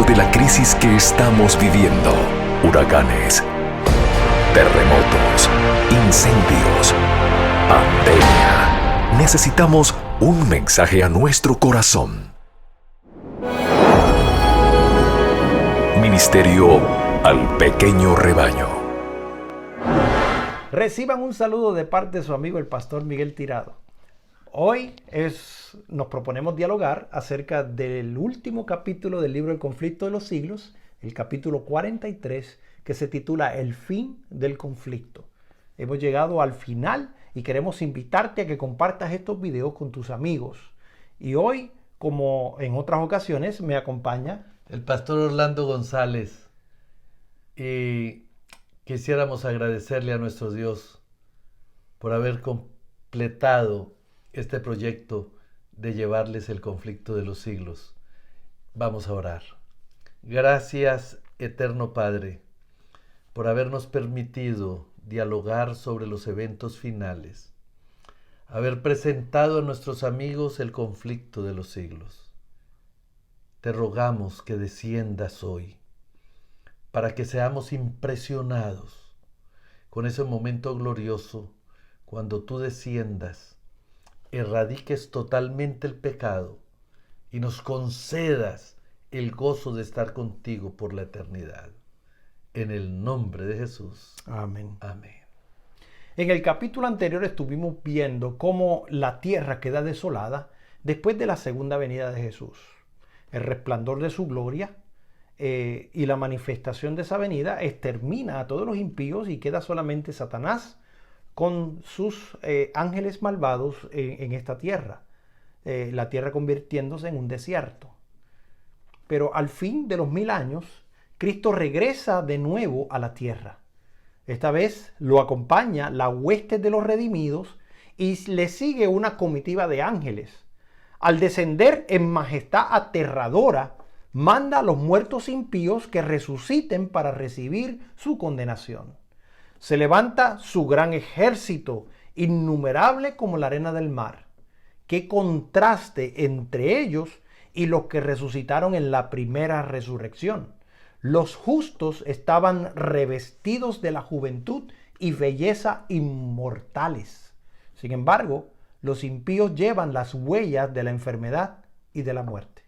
medio de la crisis que estamos viviendo, huracanes, terremotos, incendios, pandemia, necesitamos un mensaje a nuestro corazón. Ministerio al pequeño rebaño. Reciban un saludo de parte de su amigo el pastor Miguel Tirado. Hoy nos proponemos dialogar acerca del último capítulo del libro El conflicto de los siglos, el capítulo 43, que se titula El fin del conflicto. Hemos llegado al final y queremos invitarte a que compartas estos videos con tus amigos. Y hoy, como en otras ocasiones, me acompaña el pastor Orlando González. Y quisiéramos agradecerle a nuestro Dios por haber completado este proyecto de llevarles el conflicto de los siglos. Vamos a orar. Gracias, eterno Padre, por habernos permitido dialogar sobre los eventos finales, haber presentado a nuestros amigos el conflicto de los siglos. Te rogamos que desciendas hoy para que seamos impresionados con ese momento glorioso cuando tú desciendas, erradiques totalmente el pecado y nos concedas el gozo de estar contigo por la eternidad. En el nombre de Jesús. Amén. Amén. En el capítulo anterior estuvimos viendo cómo la tierra queda desolada después de la segunda venida de Jesús. El resplandor de su gloria y la manifestación de esa venida extermina a todos los impíos y queda solamente Satanás con sus ángeles malvados en esta tierra. La tierra convirtiéndose en un desierto. Pero al fin de los 1000 años, Cristo regresa de nuevo a la tierra. Esta vez lo acompaña la hueste de los redimidos y le sigue una comitiva de ángeles. Al descender en majestad aterradora, manda a los muertos impíos que resuciten para recibir su condenación. Se levanta su gran ejército, innumerable como la arena del mar. Qué contraste entre ellos y los que resucitaron en la primera resurrección. Los justos estaban revestidos de la juventud y belleza inmortales. Sin embargo, los impíos llevan las huellas de la enfermedad y de la muerte.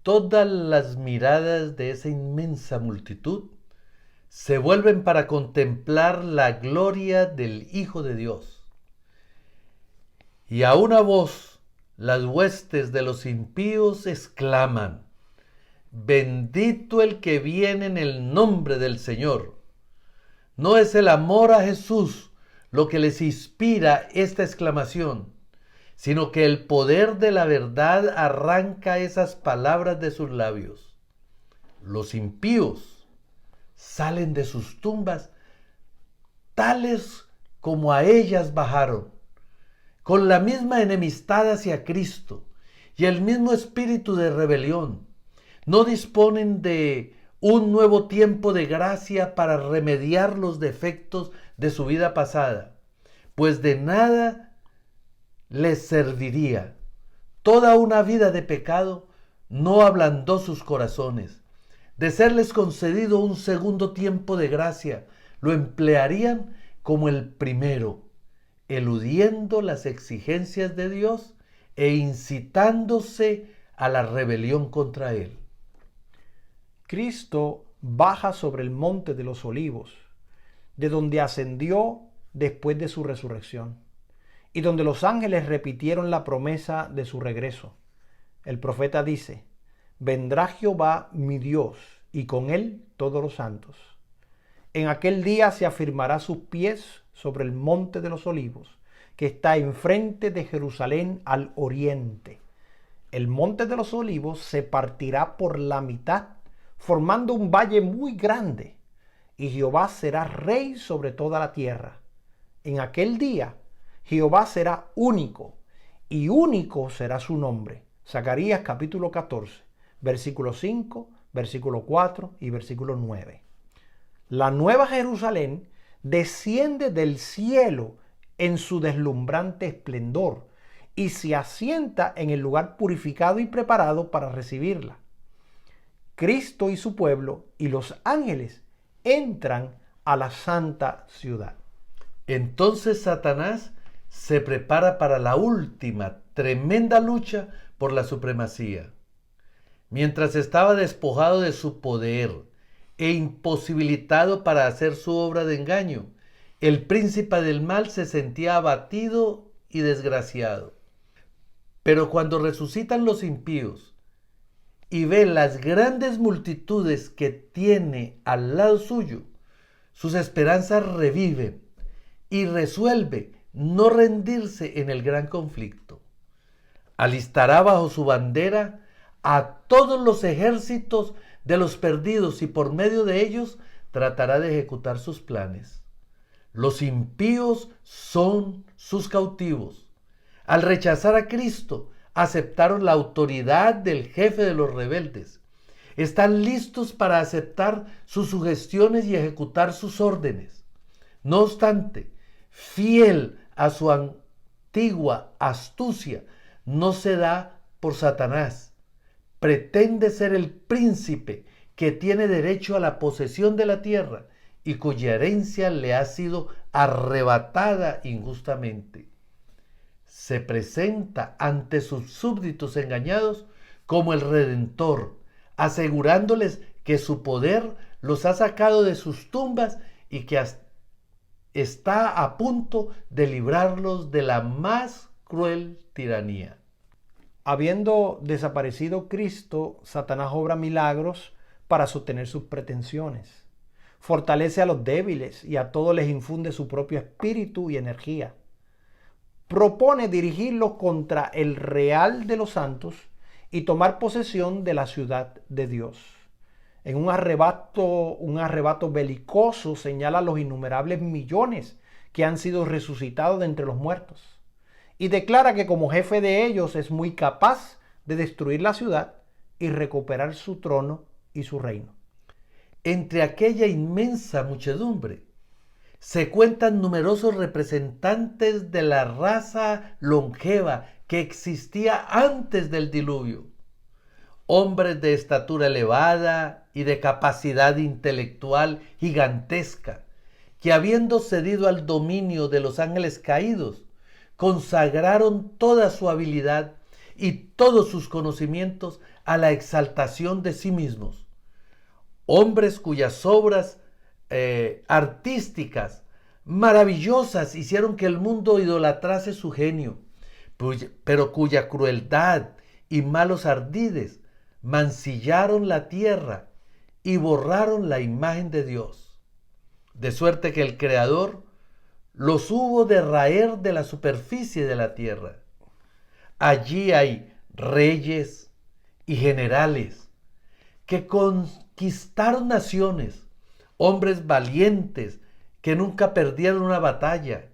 Todas las miradas de esa inmensa multitud se vuelven para contemplar la gloria del Hijo de Dios. Y a una voz, las huestes de los impíos exclaman: bendito el que viene en el nombre del Señor. No es el amor a Jesús lo que les inspira esta exclamación, sino que el poder de la verdad arranca esas palabras de sus labios. Los impíos salen de sus tumbas tales como a ellas bajaron, con la misma enemistad hacia Cristo y el mismo espíritu de rebelión. No disponen de un nuevo tiempo de gracia para remediar los defectos de su vida pasada, pues de nada les serviría. Toda una vida de pecado no ablandó sus corazones. De serles concedido un segundo tiempo de gracia, lo emplearían como el primero, eludiendo las exigencias de Dios e incitándose a la rebelión contra Él. Cristo baja sobre el monte de los olivos, de donde ascendió después de su resurrección, y donde los ángeles repitieron la promesa de su regreso. El profeta dice: vendrá Jehová mi Dios, y con él todos los santos. En aquel día se afirmará sus pies sobre el monte de los olivos, que está enfrente de Jerusalén al oriente. El monte de los olivos se partirá por la mitad, formando un valle muy grande, y Jehová será rey sobre toda la tierra. En aquel día Jehová será único, y único será su nombre. Zacarías capítulo 14, versículo 5, versículo 4 y versículo 9. La nueva Jerusalén desciende del cielo en su deslumbrante esplendor y se asienta en el lugar purificado y preparado para recibirla. Cristo y su pueblo y los ángeles entran a la santa ciudad. Entonces Satanás se prepara para la última tremenda lucha por la supremacía. Mientras estaba despojado de su poder e imposibilitado para hacer su obra de engaño, el príncipe del mal se sentía abatido y desgraciado. Pero cuando resucitan los impíos y ve las grandes multitudes que tiene al lado suyo, sus esperanzas reviven y resuelve no rendirse en el gran conflicto. Alistará bajo su bandera a todos los ejércitos de los perdidos y por medio de ellos tratará de ejecutar sus planes. Los impíos son sus cautivos. Al rechazar a Cristo, aceptaron la autoridad del jefe de los rebeldes. Están listos para aceptar sus sugestiones y ejecutar sus órdenes. No obstante, fiel a su antigua astucia, no se da por Satanás. Pretende ser el príncipe que tiene derecho a la posesión de la tierra y cuya herencia le ha sido arrebatada injustamente. Se presenta ante sus súbditos engañados como el Redentor, asegurándoles que su poder los ha sacado de sus tumbas y que está a punto de librarlos de la más cruel tiranía. Habiendo desaparecido Cristo, Satanás obra milagros para sostener sus pretensiones. Fortalece a los débiles y a todos les infunde su propio espíritu y energía. Propone dirigirlos contra el real de los santos y tomar posesión de la ciudad de Dios. En un arrebato belicoso señala los innumerables millones que han sido resucitados de entre los muertos y declara que como jefe de ellos es muy capaz de destruir la ciudad y recuperar su trono y su reino. Entre aquella inmensa muchedumbre se cuentan numerosos representantes de la raza longeva que existía antes del diluvio. Hombres de estatura elevada y de capacidad intelectual gigantesca, que habiendo cedido al dominio de los ángeles caídos, consagraron toda su habilidad y todos sus conocimientos a la exaltación de sí mismos. Hombres cuyas obras artísticas maravillosas hicieron que el mundo idolatrase su genio, pero cuya crueldad y malos ardides mancillaron la tierra y borraron la imagen de Dios, de suerte que el Creador los hubo de raer de la superficie de la tierra. Allí hay reyes y generales que conquistaron naciones, hombres valientes que nunca perdieron una batalla,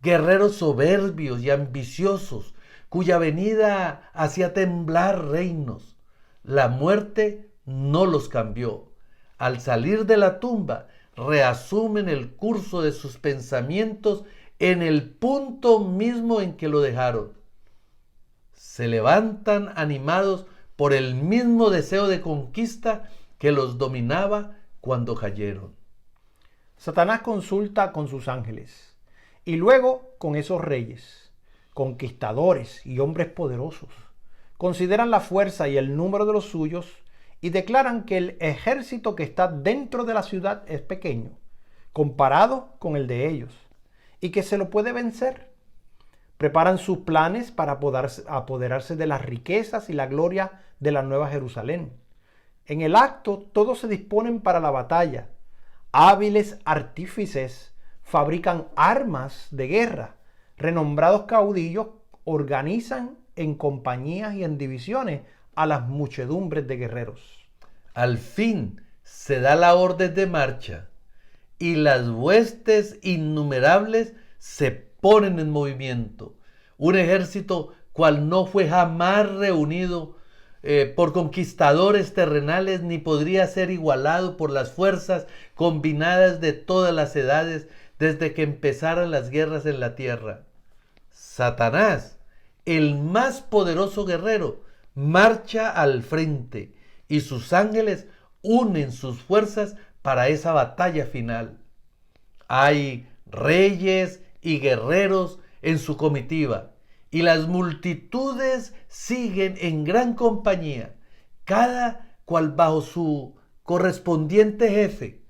guerreros soberbios y ambiciosos cuya venida hacía temblar reinos. La muerte no los cambió. Al salir de la tumba, reasumen el curso de sus pensamientos en el punto mismo en que lo dejaron. Se levantan animados por el mismo deseo de conquista que los dominaba cuando cayeron. Satanás consulta con sus ángeles y luego con esos reyes, conquistadores y hombres poderosos. Consideran la fuerza y el número de los suyos y declaran que el ejército que está dentro de la ciudad es pequeño, comparado con el de ellos, y que se lo puede vencer. Preparan sus planes para apoderarse de las riquezas y la gloria de la Nueva Jerusalén. En el acto todos se disponen para la batalla. Hábiles artífices fabrican armas de guerra. Renombrados caudillos organizan en compañías y en divisiones a las muchedumbres de guerreros. Al fin se da la orden de marcha y las huestes innumerables se ponen en movimiento. Un ejército cual no fue jamás reunido por conquistadores terrenales ni podría ser igualado por las fuerzas combinadas de todas las edades desde que empezaran las guerras en la tierra. Satanás, el más poderoso guerrero, marcha al frente y sus ángeles unen sus fuerzas para esa batalla final. Hay reyes y guerreros en su comitiva, y las multitudes siguen en gran compañía, cada cual bajo su correspondiente jefe.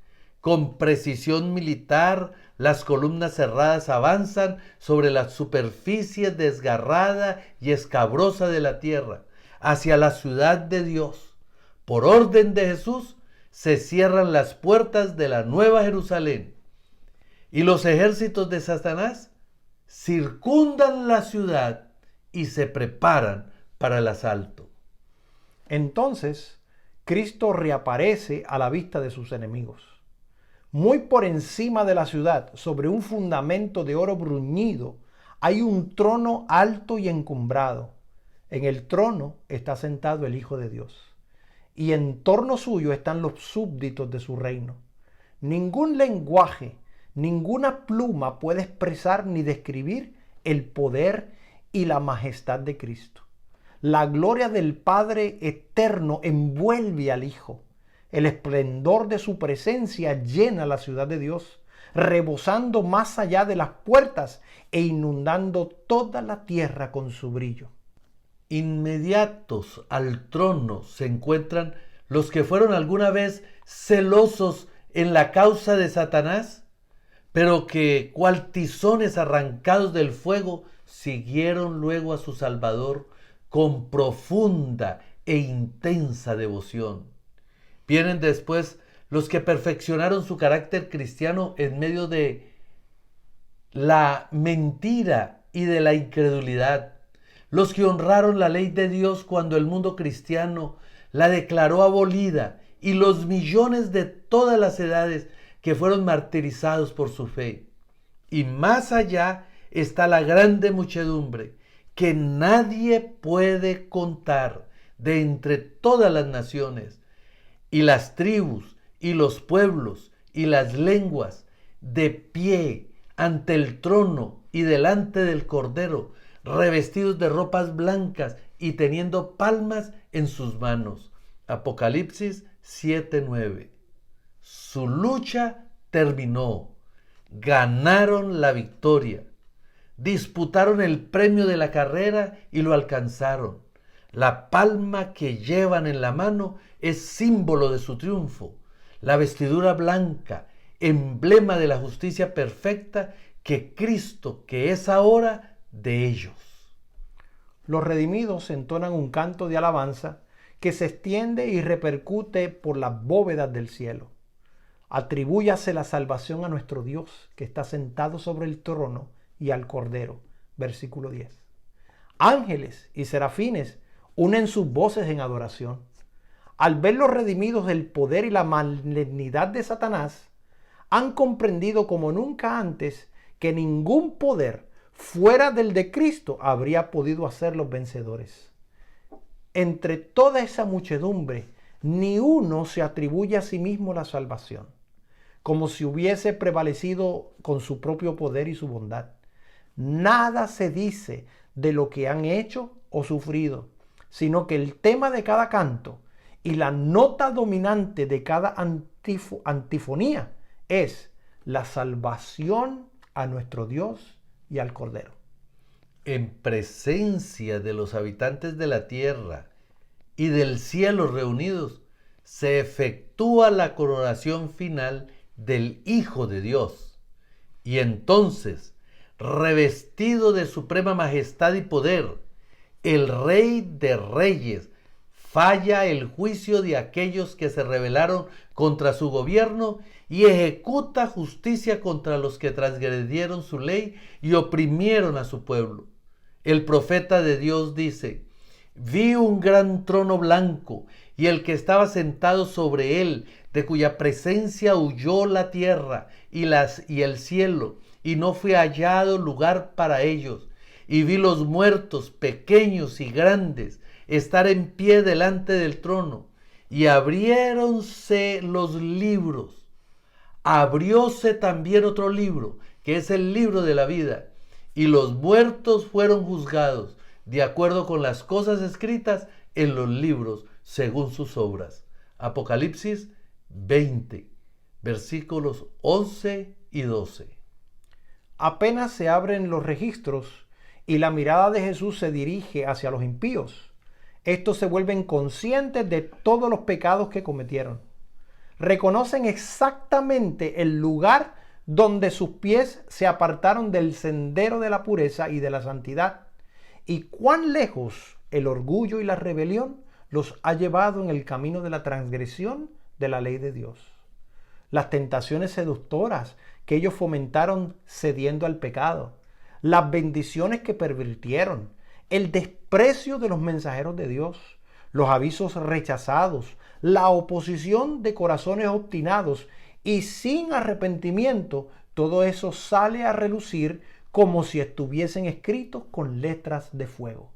Con precisión militar, las columnas cerradas avanzan sobre la superficie desgarrada y escabrosa de la tierra, hacia la ciudad de Dios. Por orden de Jesús, se cierran las puertas de la Nueva Jerusalén, y los ejércitos de Satanás circundan la ciudad y se preparan para el asalto. Entonces, Cristo reaparece a la vista de sus enemigos. Muy por encima de la ciudad, sobre un fundamento de oro bruñido, hay un trono alto y encumbrado. En el trono está sentado el Hijo de Dios, y en torno suyo están los súbditos de su reino. Ningún lenguaje, ninguna pluma puede expresar ni describir el poder y la majestad de Cristo. La gloria del Padre eterno envuelve al Hijo. El esplendor de su presencia llena la ciudad de Dios, rebosando más allá de las puertas e inundando toda la tierra con su brillo. Inmediatos al trono se encuentran los que fueron alguna vez celosos en la causa de Satanás, pero que, cual tizones arrancados del fuego, siguieron luego a su Salvador con profunda e intensa devoción. Vienen después los que perfeccionaron su carácter cristiano en medio de la mentira y de la incredulidad, los que honraron la ley de Dios cuando el mundo cristiano la declaró abolida, y los millones de todas las edades que fueron martirizados por su fe. Y más allá está la grande muchedumbre que nadie puede contar de entre todas las naciones, y las tribus, y los pueblos, y las lenguas, de pie ante el trono y delante del Cordero, revestidos de ropas blancas y teniendo palmas en sus manos. Apocalipsis 7:9. Su lucha terminó. Ganaron la victoria. Disputaron el premio de la carrera y lo alcanzaron. La palma que llevan en la mano es símbolo de su triunfo. La vestidura blanca, emblema de la justicia perfecta que Cristo, que es ahora, de ellos. Los redimidos entonan un canto de alabanza que se extiende y repercute por las bóvedas del cielo. Atribúyase la salvación a nuestro Dios, que está sentado sobre el trono, y al Cordero. Versículo 10. Ángeles y serafines unen sus voces en adoración. Al ver los redimidos del poder y la malignidad de Satanás, han comprendido como nunca antes que ningún poder fuera del de Cristo habría podido hacerlos vencedores. Entre toda esa muchedumbre, ni uno se atribuye a sí mismo la salvación, como si hubiese prevalecido con su propio poder y su bondad. Nada se dice de lo que han hecho o sufrido, sino que el tema de cada canto y la nota dominante de cada antifonía es la salvación a nuestro Dios y al Cordero. En presencia de los habitantes de la tierra y del cielo reunidos, se efectúa la coronación final del Hijo de Dios. Y entonces, revestido de suprema majestad y poder, el Rey de Reyes falla el juicio de aquellos que se rebelaron contra su gobierno y ejecuta justicia contra los que transgredieron su ley y oprimieron a su pueblo. El profeta de Dios dice: vi un gran trono blanco y el que estaba sentado sobre él, de cuya presencia huyó la tierra y el cielo, y no fue hallado lugar para ellos. Y vi los muertos, pequeños y grandes, estar en pie delante del trono, y abriéronse los libros. Abrióse también otro libro, que es el libro de la vida, y los muertos fueron juzgados de acuerdo con las cosas escritas en los libros según sus obras. Apocalipsis 20, versículos 11 y 12. Apenas se abren los registros y la mirada de Jesús se dirige hacia los impíos, estos se vuelven conscientes de todos los pecados que cometieron. Reconocen exactamente el lugar donde sus pies se apartaron del sendero de la pureza y de la santidad, y cuán lejos el orgullo y la rebelión los ha llevado en el camino de la transgresión de la ley de Dios. Las tentaciones seductoras que ellos fomentaron cediendo al pecado, las bendiciones que pervirtieron, el desprecio de los mensajeros de Dios, los avisos rechazados, la oposición de corazones obstinados y sin arrepentimiento, todo eso sale a relucir como si estuviesen escritos con letras de fuego.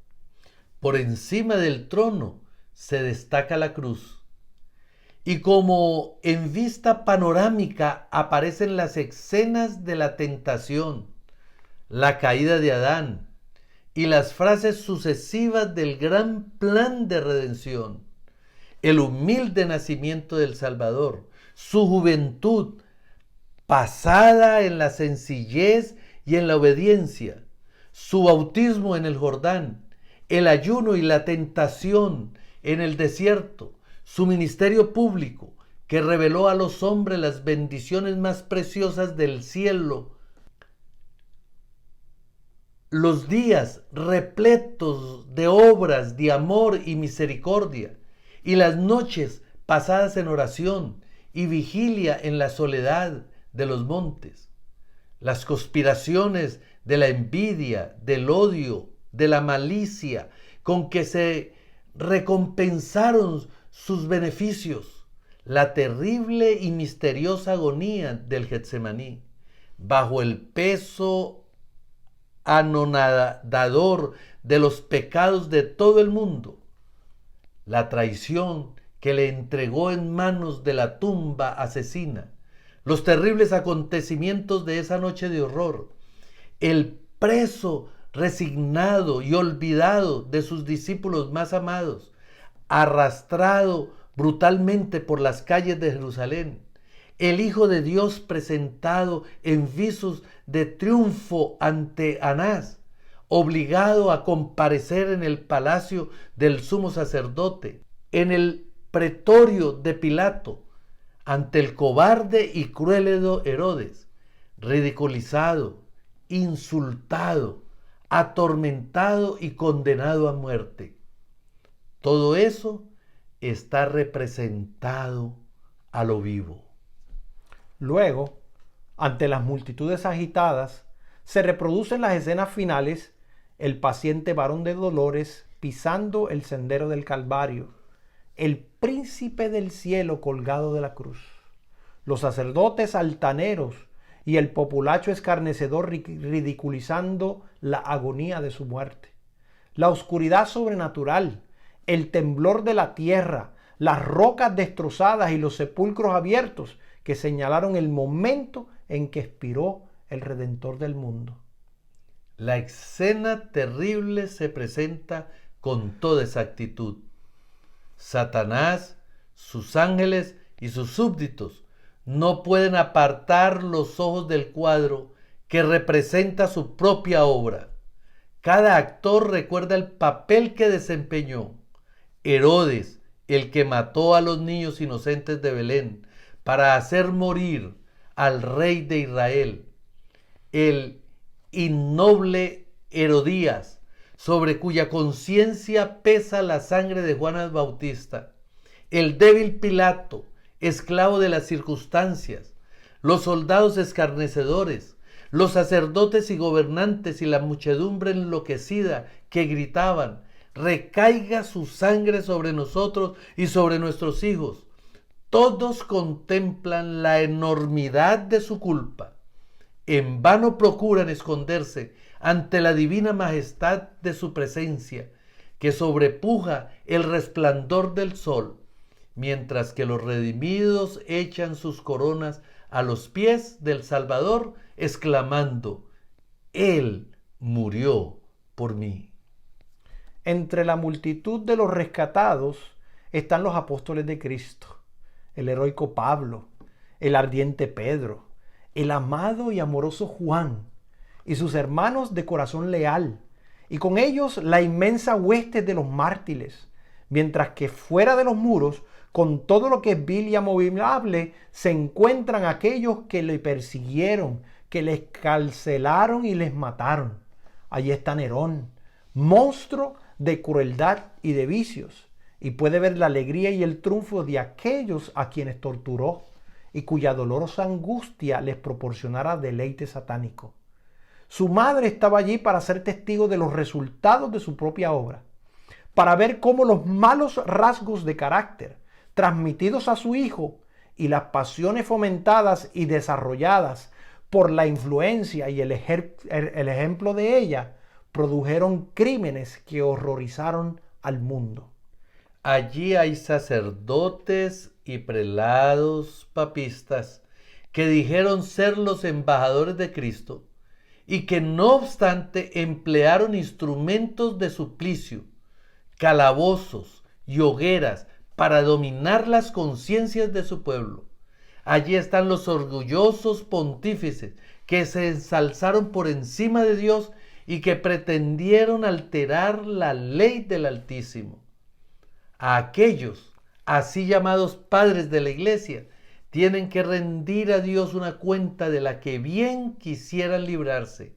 Por encima del trono se destaca la cruz. Y como en vista panorámica aparecen las escenas de la tentación, la caída de Adán y las frases sucesivas del gran plan de redención, el humilde nacimiento del Salvador, su juventud pasada en la sencillez y en la obediencia, su bautismo en el Jordán, el ayuno y la tentación en el desierto, su ministerio público que reveló a los hombres las bendiciones más preciosas del cielo, los días repletos de obras de amor y misericordia, y las noches pasadas en oración y vigilia en la soledad de los montes, las conspiraciones de la envidia, del odio, de la malicia, con que se recompensaron sus beneficios, la terrible y misteriosa agonía del Getsemaní, bajo el peso anonadador de los pecados de todo el mundo, la traición que le entregó en manos de la tumba asesina, los terribles acontecimientos de esa noche de horror, el preso resignado y olvidado de sus discípulos más amados, arrastrado brutalmente por las calles de Jerusalén, el Hijo de Dios presentado en visos de triunfo ante Anás, obligado a comparecer en el palacio del sumo sacerdote, en el pretorio de Pilato, ante el cobarde y cruel Herodes, ridiculizado, insultado, atormentado y condenado a muerte. Todo eso está representado a lo vivo. Luego, ante las multitudes agitadas, se reproducen las escenas finales, el paciente varón de dolores pisando el sendero del Calvario, el príncipe del cielo colgado de la cruz, los sacerdotes altaneros y el populacho escarnecedor ridiculizando la agonía de su muerte, la oscuridad sobrenatural, el temblor de la tierra, las rocas destrozadas y los sepulcros abiertos que señalaron el momento en que expiró el Redentor del mundo. La escena terrible se presenta con toda exactitud. Satanás, sus ángeles y sus súbditos no pueden apartar los ojos del cuadro que representa su propia obra. Cada actor recuerda el papel que desempeñó. Herodes, el que mató a los niños inocentes de Belén para hacer morir al rey de Israel. El innoble Herodías, sobre cuya conciencia pesa la sangre de Juan el Bautista. El débil Pilato, esclavo de las circunstancias. Los soldados escarnecedores, los sacerdotes y gobernantes y la muchedumbre enloquecida que gritaban: recaiga su sangre sobre nosotros y sobre nuestros hijos. Todos contemplan la enormidad de su culpa. En vano procuran esconderse ante la divina majestad de su presencia, que sobrepuja el resplandor del sol, mientras que los redimidos echan sus coronas a los pies del Salvador, exclamando: Él murió por mí. Entre la multitud de los rescatados, están los apóstoles de Cristo, el heroico Pablo, el ardiente Pedro, el amado y amoroso Juan y sus hermanos de corazón leal, y con ellos la inmensa hueste de los mártires, mientras que fuera de los muros, con todo lo que es vil y abominable, se encuentran aquellos que le persiguieron, que les carcelaron y les mataron. Allí está Nerón, monstruo de crueldad y de vicios, y puede ver la alegría y el triunfo de aquellos a quienes torturó y cuya dolorosa angustia les proporcionara deleite satánico. Su madre estaba allí para ser testigo de los resultados de su propia obra, para ver cómo los malos rasgos de carácter transmitidos a su hijo y las pasiones fomentadas y desarrolladas por la influencia y el ejemplo de ella produjeron crímenes que horrorizaron al mundo. Allí hay sacerdotes y prelados papistas que dijeron ser los embajadores de Cristo y que no obstante emplearon instrumentos de suplicio, calabozos y hogueras para dominar las conciencias de su pueblo. Allí están los orgullosos pontífices que se ensalzaron por encima de Dios y que pretendieron alterar la ley del Altísimo. A aquellos, así llamados padres de la iglesia, tienen que rendir a Dios una cuenta de la que bien quisieran librarse.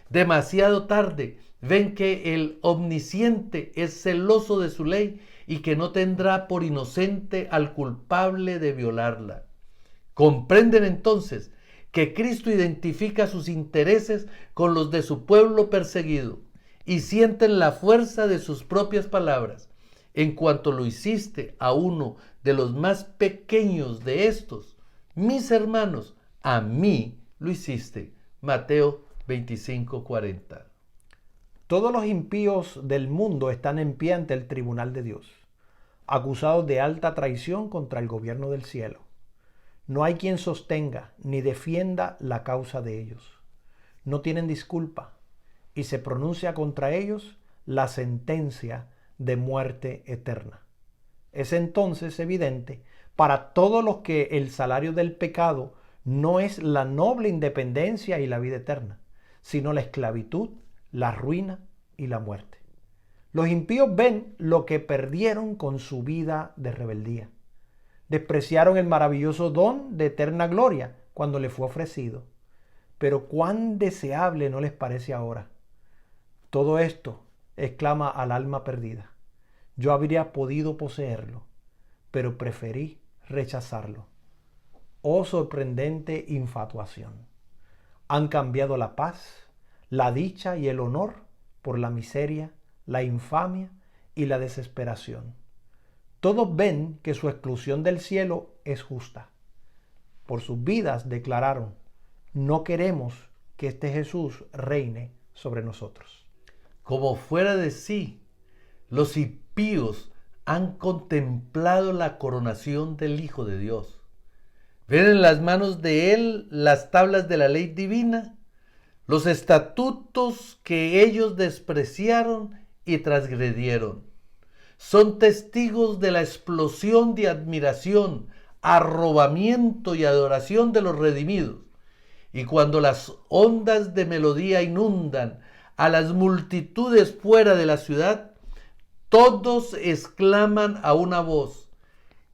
Demasiado tarde ven que el omnisciente es celoso de su ley y que no tendrá por inocente al culpable de violarla. Comprenden entonces que Cristo identifica sus intereses con los de su pueblo perseguido y sienten la fuerza de sus propias palabras. En cuanto lo hiciste a uno de los más pequeños de estos, mis hermanos, a mí lo hiciste. Mateo 25:40. Todos los impíos del mundo están en pie ante el tribunal de Dios, acusados de alta traición contra el gobierno del cielo. No hay quien sostenga ni defienda la causa de ellos. No tienen disculpa y se pronuncia contra ellos la sentencia de muerte eterna. Es entonces evidente para todos los que el salario del pecado no es la noble independencia y la vida eterna, sino la esclavitud, la ruina y la muerte. Los impíos ven lo que perdieron con su vida de rebeldía. Despreciaron el maravilloso don de eterna gloria cuando le fue ofrecido. Pero cuán deseable no les parece ahora. Todo esto exclama al alma perdida. Yo habría podido poseerlo, pero preferí rechazarlo. Oh sorprendente infatuación. Han cambiado la paz, la dicha y el honor por la miseria, la infamia y la desesperación. Todos ven que su exclusión del cielo es justa. Por sus vidas declararon: no queremos que este Jesús reine sobre nosotros. Como fuera de sí, los impíos han contemplado la coronación del Hijo de Dios. Ven en las manos de Él las tablas de la ley divina, los estatutos que ellos despreciaron y transgredieron. Son testigos de la explosión de admiración, arrobamiento y adoración de los redimidos. Y cuando las ondas de melodía inundan a las multitudes fuera de la ciudad, todos exclaman a una voz: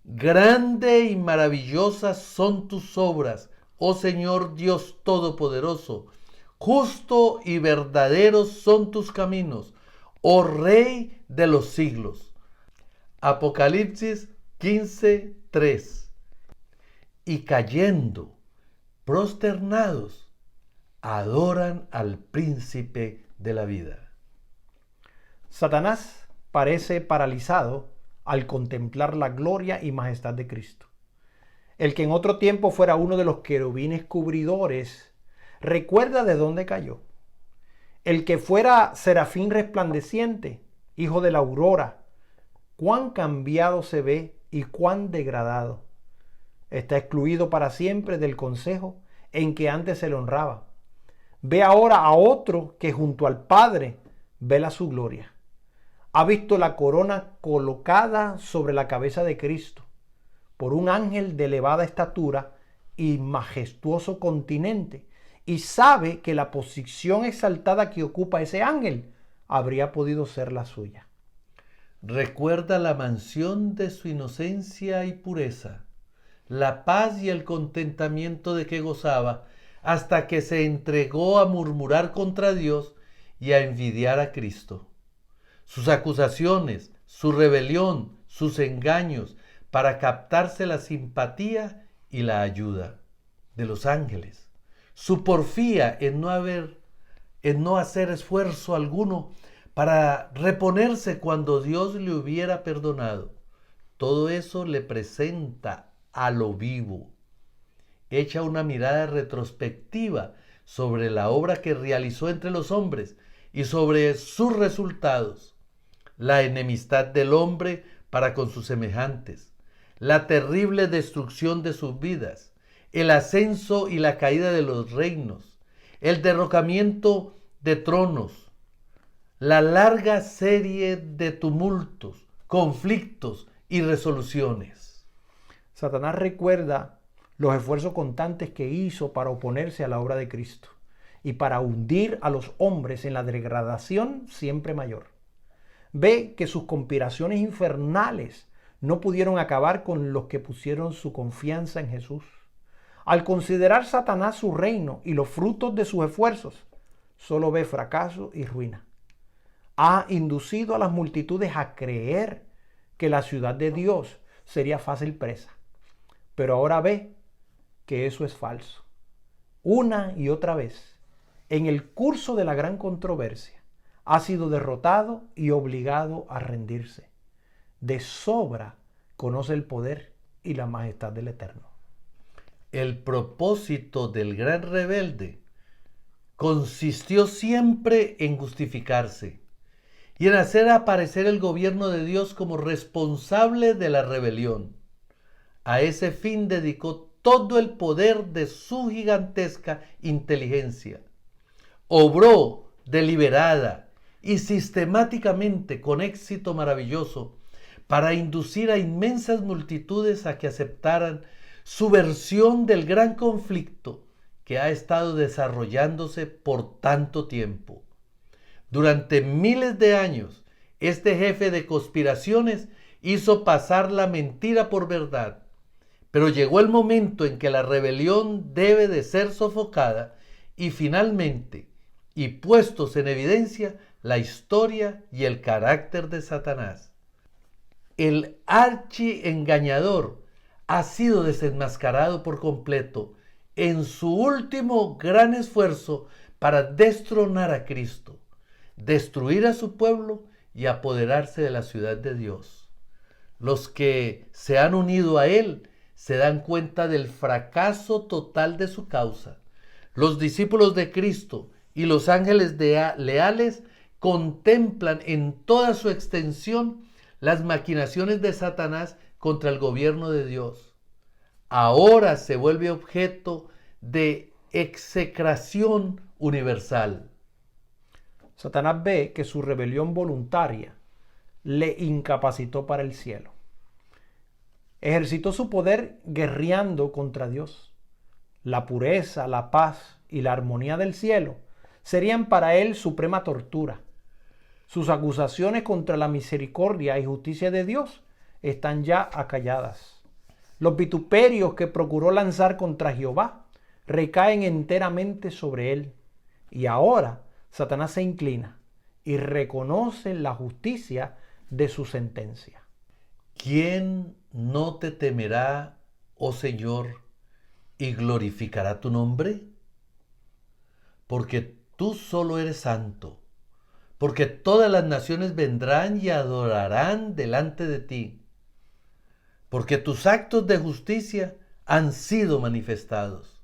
grande y maravillosas son tus obras, oh Señor Dios Todopoderoso. Justo y verdaderos son tus caminos, oh Rey de los siglos. Apocalipsis 15:3. Y cayendo, prosternados, adoran al príncipe de la vida. Satanás parece paralizado al contemplar la gloria y majestad de Cristo. El que en otro tiempo fuera uno de los querubines cubridores, recuerda de dónde cayó. El que fuera serafín resplandeciente, hijo de la aurora, cuán cambiado se ve y cuán degradado. Está excluido para siempre del consejo en que antes se le honraba. Ve ahora a otro que junto al Padre vela su gloria. Ha visto la corona colocada sobre la cabeza de Cristo por un ángel de elevada estatura y majestuoso continente, y sabe que la posición exaltada que ocupa ese ángel habría podido ser la suya. Recuerda la mansión de su inocencia y pureza, la paz y el contentamiento de que gozaba, hasta que se entregó a murmurar contra Dios y a envidiar a Cristo. Sus acusaciones, su rebelión, sus engaños, para captarse la simpatía y la ayuda de los ángeles. Su porfía en no hacer esfuerzo alguno para reponerse cuando Dios le hubiera perdonado. Todo eso le presenta a lo vivo. Echa una mirada retrospectiva sobre la obra que realizó entre los hombres y sobre sus resultados. La enemistad del hombre para con sus semejantes, la terrible destrucción de sus vidas, el ascenso y la caída de los reinos, el derrocamiento de tronos, la larga serie de tumultos, conflictos y resoluciones. Satanás recuerda los esfuerzos constantes que hizo para oponerse a la obra de Cristo y para hundir a los hombres en la degradación siempre mayor. Ve que sus conspiraciones infernales no pudieron acabar con los que pusieron su confianza en Jesús. Al considerar Satanás su reino y los frutos de sus esfuerzos, solo ve fracaso y ruina. Ha inducido a las multitudes a creer que la ciudad de Dios sería fácil presa. Pero ahora ve que eso es falso. Una y otra vez, en el curso de la gran controversia, ha sido derrotado y obligado a rendirse. De sobra conoce el poder y la majestad del Eterno. El propósito del gran rebelde consistió siempre en justificarse y en hacer aparecer el gobierno de Dios como responsable de la rebelión. A ese fin dedicó todo el poder de su gigantesca inteligencia. Obró deliberada y sistemáticamente con éxito maravilloso para inducir a inmensas multitudes a que aceptaran su versión del gran conflicto que ha estado desarrollándose por tanto tiempo. Durante miles de años, este jefe de conspiraciones hizo pasar la mentira por verdad, pero llegó el momento en que la rebelión debe de ser sofocada y finalmente, y puestos en evidencia, la historia y el carácter de Satanás. El archiengañador ha sido desenmascarado por completo en su último gran esfuerzo para destronar a Cristo, destruir a su pueblo y apoderarse de la ciudad de Dios. Los que se han unido a él se dan cuenta del fracaso total de su causa. Los discípulos de Cristo y los ángeles leales contemplan en toda su extensión las maquinaciones de Satanás contra el gobierno de Dios. Ahora se vuelve objeto de execración universal. Satanás ve que su rebelión voluntaria le incapacitó para el cielo. Ejercitó su poder guerreando contra Dios. La pureza, la paz y la armonía del cielo serían para él suprema tortura. Sus acusaciones contra la misericordia y justicia de Dios están ya acalladas. Los vituperios que procuró lanzar contra Jehová recaen enteramente sobre él. Y ahora Satanás se inclina y reconoce la justicia de su sentencia. ¿Quién no te temerá, oh Señor, y glorificará tu nombre? Porque tú solo eres santo, porque todas las naciones vendrán y adorarán delante de ti, porque tus actos de justicia han sido manifestados.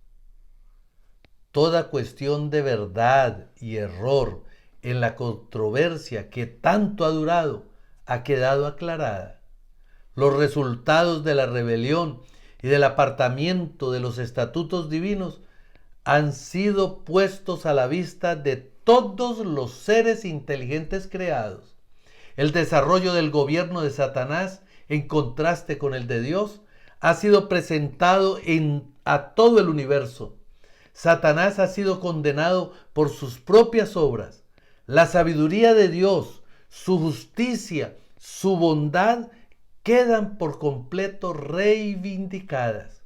Toda cuestión de verdad y error en la controversia que tanto ha durado ha quedado aclarada. Los resultados de la rebelión y del apartamiento de los estatutos divinos han sido puestos a la vista de todos los seres inteligentes creados. el desarrollo del gobierno de Satanás en contraste con el de Dios, ha sido presentado a todo el universo. Satanás ha sido condenado por sus propias obras. La sabiduría de Dios, su justicia, su bondad quedan por completo reivindicadas.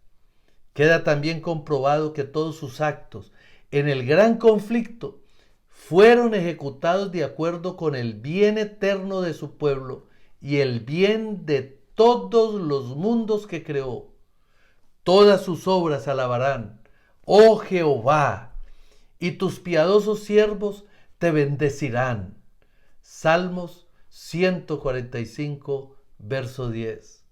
Queda también comprobado que todos sus actos en el gran conflicto fueron ejecutados de acuerdo con el bien eterno de su pueblo y el bien de todos los mundos que creó. Todas sus obras alabarán, oh Jehová, y tus piadosos siervos te bendecirán. Salmos 145, verso 10.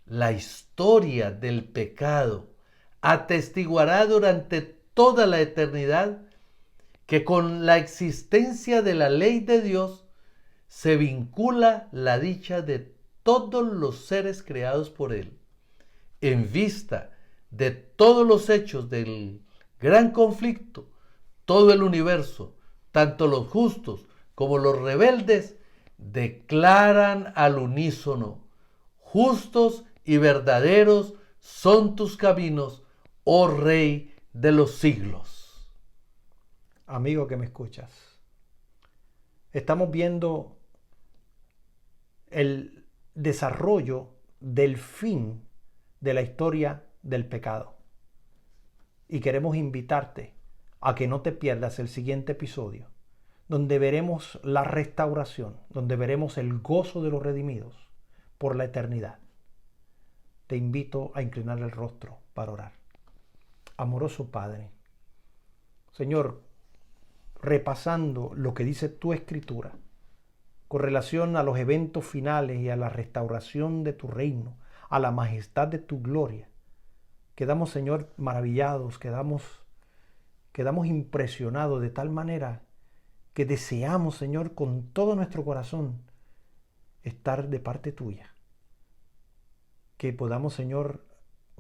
La historia del pecado atestiguará durante toda la eternidad que con la existencia de la ley de Dios se vincula la dicha de todos los seres creados por Él. En vista de todos los hechos del gran conflicto, todo el universo, tanto los justos como los rebeldes, declaran al unísono: justos y verdaderos son tus caminos, oh Rey de los siglos. Amigo que me escuchas, estamos viendo el desarrollo del fin de la historia del pecado. Y queremos invitarte a que no te pierdas el siguiente episodio, donde veremos la restauración, donde veremos el gozo de los redimidos por la eternidad. Te invito a inclinar el rostro para orar. Amoroso Padre, Señor, repasando lo que dice tu Escritura con relación a los eventos finales y a la restauración de tu reino, a la majestad de tu gloria, quedamos, Señor, maravillados, quedamos impresionados de tal manera que deseamos, Señor, con todo nuestro corazón estar de parte tuya. Que podamos, Señor,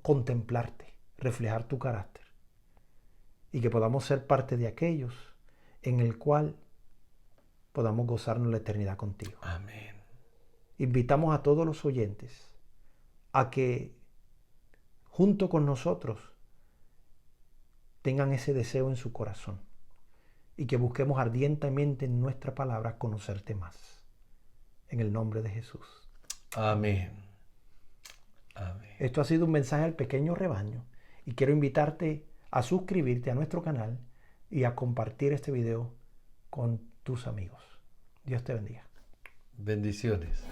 contemplarte, reflejar tu carácter y que podamos ser parte de aquellos en el cual podamos gozarnos la eternidad contigo. Amén. Invitamos a todos los oyentes a que junto con nosotros tengan ese deseo en su corazón y que busquemos ardientemente en nuestra palabra conocerte más. En el nombre de Jesús. Amén. Amén. Esto ha sido un mensaje al pequeño rebaño y quiero invitarte a suscribirte a nuestro canal y a compartir este video con tus amigos. Dios te bendiga. Bendiciones.